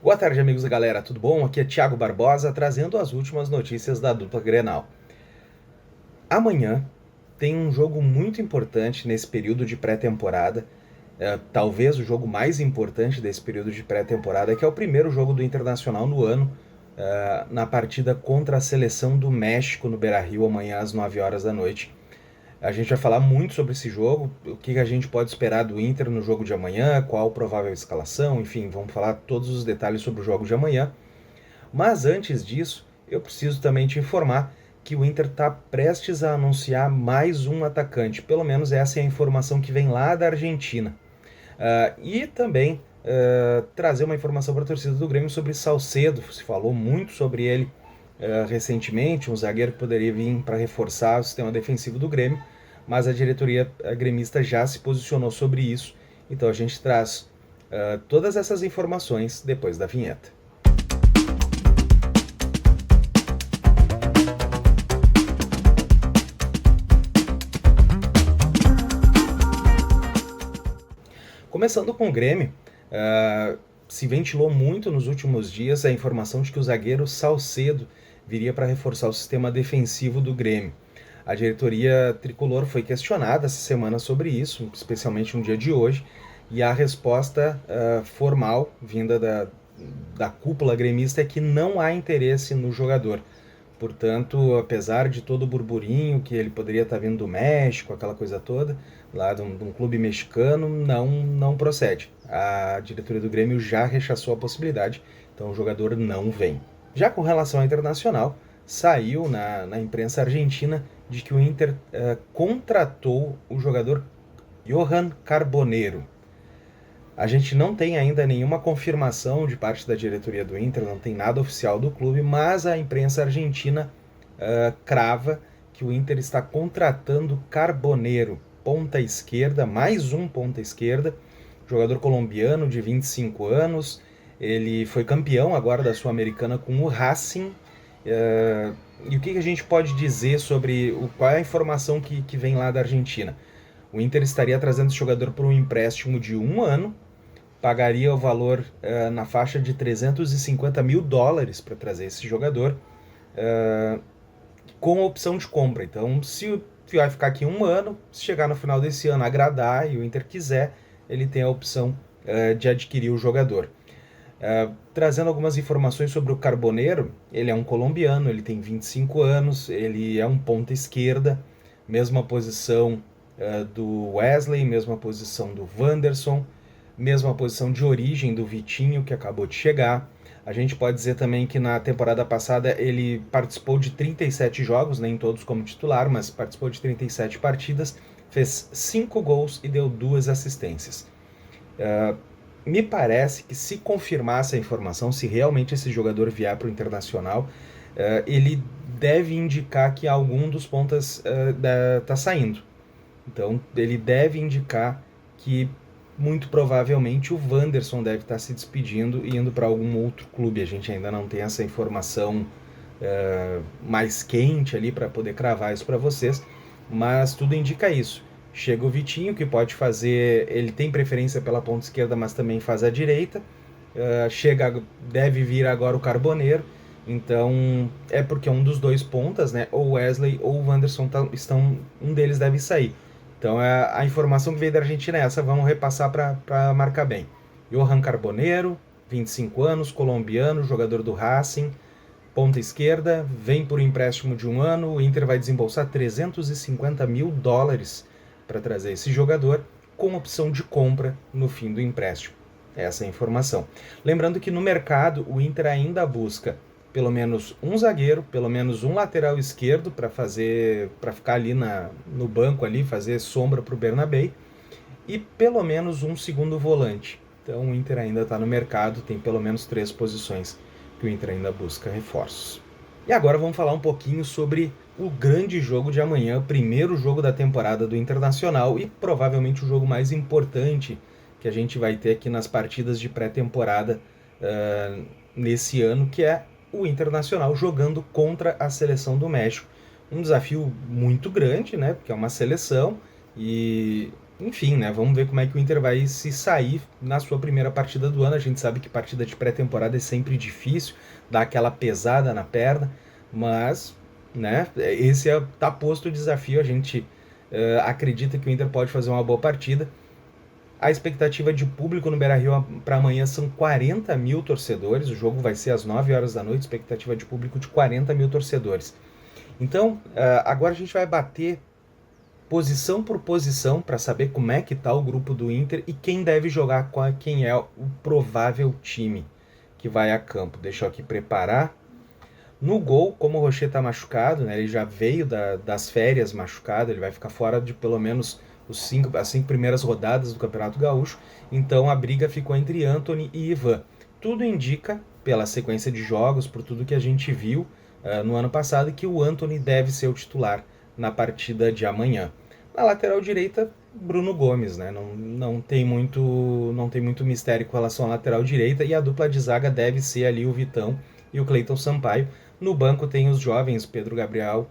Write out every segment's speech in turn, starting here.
Boa tarde, amigos e galera, tudo bom? Aqui é Thiago Barbosa, trazendo as últimas notícias da dupla Grenal. Amanhã tem um jogo muito importante nesse período de pré-temporada, talvez o jogo mais importante desse período de pré-temporada, que é o primeiro jogo do Internacional no ano, na partida contra a seleção do México no Beira-Rio, amanhã às 9 horas da noite. A gente vai falar muito sobre esse jogo, o que a gente pode esperar do Inter no jogo de amanhã, qual a provável escalação, enfim, vamos falar todos os detalhes sobre o jogo de amanhã. Mas antes disso, eu preciso também te informar que o Inter está prestes a anunciar mais um atacante. Pelo menos essa é a informação que vem lá da Argentina. E também trazer uma informação para a torcida do Grêmio sobre Salcedo. Se falou muito sobre ele recentemente, um zagueiro que poderia vir para reforçar o sistema defensivo do Grêmio, mas a diretoria gremista já se posicionou sobre isso. Então a gente traz todas essas informações depois da vinheta. Começando com o Grêmio, se ventilou muito nos últimos dias a informação de que o zagueiro Salcedo viria para reforçar o sistema defensivo do Grêmio. A diretoria tricolor foi questionada essa semana sobre isso, especialmente no dia de hoje, e a resposta formal vinda da cúpula gremista é que não há interesse no jogador. Portanto, apesar de todo o burburinho que ele poderia estar vindo do México, aquela coisa toda, lá de um clube mexicano, não procede. A diretoria do Grêmio já rechaçou a possibilidade, então o jogador não vem. Já com relação ao Internacional, saiu na imprensa argentina de que o Inter contratou o jogador Johan Carboneiro. A gente não tem ainda nenhuma confirmação de parte da diretoria do Inter, não tem nada oficial do clube, mas a imprensa argentina crava que o Inter está contratando Carboneiro, ponta esquerda, mais um ponta esquerda, jogador colombiano de 25 anos, ele foi campeão agora da Sul-Americana com o Racing. E o que a gente pode dizer sobre qual é a informação que vem lá da Argentina? O Inter estaria trazendo esse jogador por um empréstimo de 1 ano, pagaria o valor na faixa de $350 mil para trazer esse jogador, com a opção de compra. Então, se vai ficar aqui 1 ano, se chegar no final desse ano agradar e o Inter quiser, ele tem a opção de adquirir o jogador. Trazendo algumas informações sobre o Carboneiro, ele é um colombiano, ele tem 25 anos, ele é um ponta esquerda, mesma posição do Wesley, mesma posição do Wanderson, mesma posição de origem do Vitinho, que acabou de chegar. A gente pode dizer também que na temporada passada ele participou de 37 jogos, nem todos como titular, mas participou de 37 partidas, fez 5 gols e deu 2 assistências. Me parece que se confirmar essa informação, se realmente esse jogador vier para o Internacional, ele deve indicar que algum dos pontas está saindo. Então ele deve indicar que muito provavelmente o Wanderson deve estar se despedindo e indo para algum outro clube. A gente ainda não tem essa informação mais quente ali para poder cravar isso para vocês, mas tudo indica isso. Chega o Vitinho, que pode fazer, ele tem preferência pela ponta esquerda, mas também faz a direita. Deve vir agora o Carboneiro, então é porque um dos dois pontas, né, ou Wesley ou o Wanderson um deles deve sair. Então a informação que veio da Argentina é essa, vamos repassar para marcar bem. Johan Carboneiro, 25 anos, colombiano, jogador do Racing, ponta esquerda, vem por empréstimo de 1 ano, o Inter vai desembolsar $350 mil para trazer esse jogador, com opção de compra no fim do empréstimo. Essa é a informação. Lembrando que no mercado o Inter ainda busca pelo menos um zagueiro, pelo menos um lateral esquerdo para ficar ali no banco ali, fazer sombra para o Bernabéu, e pelo menos um segundo volante. Então o Inter ainda está no mercado, tem pelo menos 3 posições que o Inter ainda busca reforços. E agora vamos falar um pouquinho sobre o grande jogo de amanhã, o primeiro jogo da temporada do Internacional e provavelmente o jogo mais importante que a gente vai ter aqui nas partidas de pré-temporada nesse ano, que é o Internacional jogando contra a seleção do México. Um desafio muito grande, né? Porque é uma seleção e enfim, né, vamos ver como é que o Inter vai se sair na sua primeira partida do ano. A gente sabe que partida de pré-temporada é sempre difícil, dá aquela pesada na perna, mas, né, tá posto o desafio. A gente acredita que o Inter pode fazer uma boa partida. A expectativa de público no Beira-Rio para amanhã são 40 mil torcedores. O jogo vai ser às 9 horas da noite, expectativa de público de 40 mil torcedores. Então, agora a gente vai bater posição por posição para saber como é que tá o grupo do Inter e quem deve jogar, quem é o provável time que vai a campo. Deixa eu aqui preparar. No gol, como o Rocher tá machucado, né, ele já veio das férias machucado, ele vai ficar fora de pelo menos as 5 primeiras rodadas do Campeonato Gaúcho, então a briga ficou entre Antony e Ivan. Tudo indica, pela sequência de jogos, por tudo que a gente viu no ano passado, que o Antony deve ser o titular na partida de amanhã. Na lateral direita, Bruno Gomes, né? Não tem muito mistério com relação à lateral direita, e a dupla de zaga deve ser ali o Vitão e o Cleiton Sampaio. No banco tem os jovens Pedro Gabriel,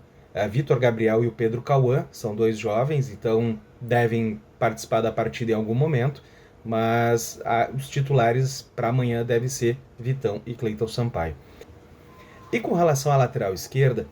Vitor Gabriel e o Pedro Cauã, são 2 jovens, então devem participar da partida em algum momento, mas os titulares para amanhã devem ser Vitão e Cleiton Sampaio. E com relação à lateral esquerda,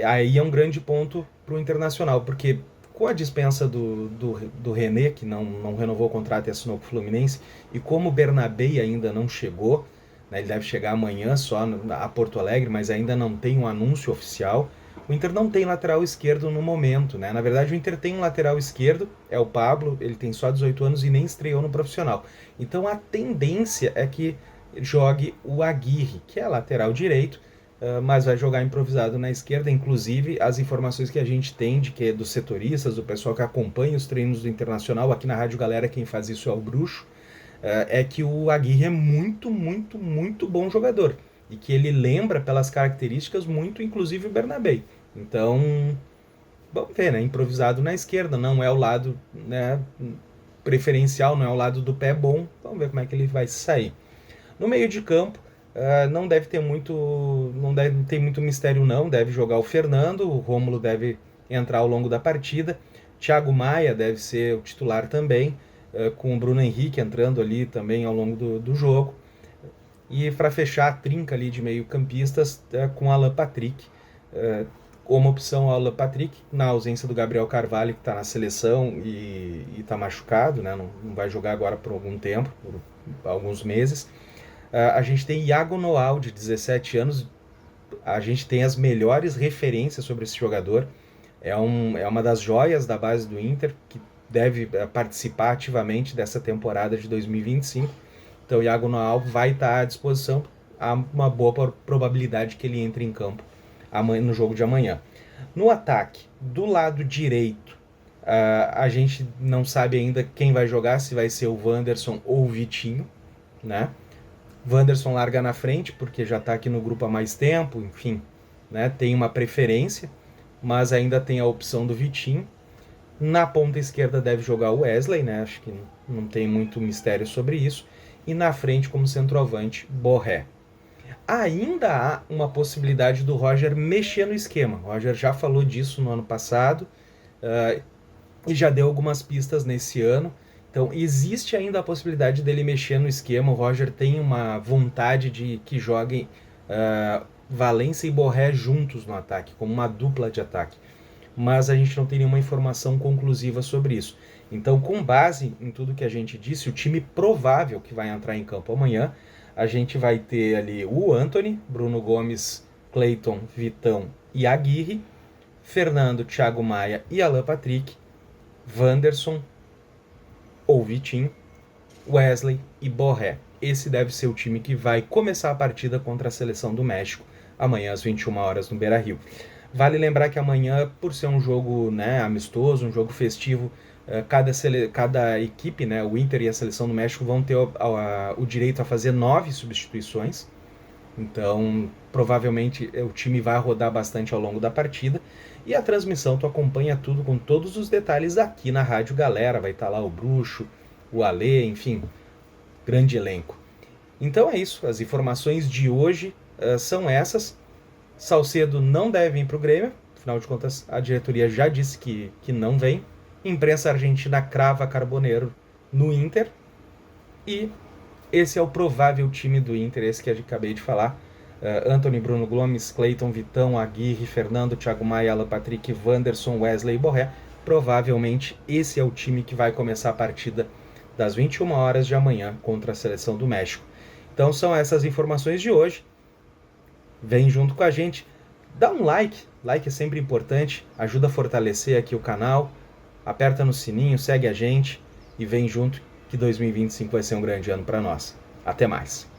aí é um grande ponto para o Internacional, porque com a dispensa do René, que não renovou o contrato e assinou com o Fluminense, e como o Bernabé ainda não chegou, né, ele deve chegar amanhã só a Porto Alegre, mas ainda não tem um anúncio oficial, o Inter não tem lateral esquerdo no momento, né? Na verdade, o Inter tem um lateral esquerdo, é o Pablo, ele tem só 18 anos e nem estreou no profissional. Então a tendência é que jogue o Aguirre, que é lateral direito, mas vai jogar improvisado na esquerda. Inclusive, as informações que a gente tem dos setoristas, do pessoal que acompanha os treinos do Internacional, aqui na Rádio Galera quem faz isso é o Bruxo, é que o Aguirre é muito, muito, muito bom jogador. E que ele lembra, pelas características, muito, inclusive, o Bernabé. Então, vamos ver, né? Improvisado na esquerda, não é o lado, né, preferencial, não é o lado do pé bom. Vamos ver como é que ele vai sair. No meio de campo, não deve ter muito mistério não, deve jogar o Fernando, o Rômulo deve entrar ao longo da partida, Thiago Maia deve ser o titular também, com o Bruno Henrique entrando ali também ao longo do jogo, e para fechar a trinca ali de meio campistas, com Alan Patrick, como opção Alan Patrick, na ausência do Gabriel Carvalho, que está na seleção e está machucado, né? Não vai jogar agora por algum tempo, por alguns meses. A gente tem Iago Noal, de 17 anos. A gente tem as melhores referências sobre esse jogador. É uma das joias da base do Inter, que deve participar ativamente dessa temporada de 2025. Então, Iago Noal vai estar à disposição. Há uma boa probabilidade que ele entre em campo no jogo de amanhã. No ataque, do lado direito, a gente não sabe ainda quem vai jogar, se vai ser o Wanderson ou o Vitinho, né? Wanderson larga na frente, porque já está aqui no grupo há mais tempo, enfim, né, tem uma preferência, mas ainda tem a opção do Vitinho. Na ponta esquerda deve jogar o Wesley, né, acho que não tem muito mistério sobre isso. E na frente, como centroavante, Borré. Ainda há uma possibilidade do Roger mexer no esquema. O Roger já falou disso no ano passado e já deu algumas pistas nesse ano. Então, existe ainda a possibilidade dele mexer no esquema. O Roger tem uma vontade de que joguem Valência e Borré juntos no ataque, como uma dupla de ataque. Mas a gente não tem nenhuma informação conclusiva sobre isso. Então, com base em tudo que a gente disse, o time provável que vai entrar em campo amanhã, a gente vai ter ali o Antony, Bruno Gomes, Cleiton, Vitão e Aguirre, Fernando, Thiago Maia e Alan Patrick, Wanderson ou Vitinho, Wesley e Borré. Esse deve ser o time que vai começar a partida contra a seleção do México, amanhã às 21 horas no Beira-Rio. Vale lembrar que amanhã, por ser um jogo, né, amistoso, um jogo festivo, cada equipe, né, o Inter e a seleção do México, vão ter o direito a fazer 9 substituições. Então, provavelmente o time vai rodar bastante ao longo da partida. E a transmissão, tu acompanha tudo com todos os detalhes aqui na Rádio Galera. Vai estar lá o Bruxo, o Alê, enfim, grande elenco. Então é isso, as informações de hoje são essas. Salcedo não deve vir para o Grêmio, afinal de contas a diretoria já disse que não vem. Imprensa argentina crava Carboneiro no Inter. E esse é o provável time do Inter, esse que eu acabei de falar. Antony, Bruno Gomes, Cleiton, Vitão, Aguirre, Fernando, Thiago Maia, Alan Patrick, Wanderson, Wesley e Borré. Provavelmente esse é o time que vai começar a partida das 21 horas de amanhã contra a Seleção do México. Então são essas informações de hoje. Vem junto com a gente. Dá um like é sempre importante, ajuda a fortalecer aqui o canal. Aperta no sininho, segue a gente e vem junto que 2025 vai ser um grande ano para nós. Até mais!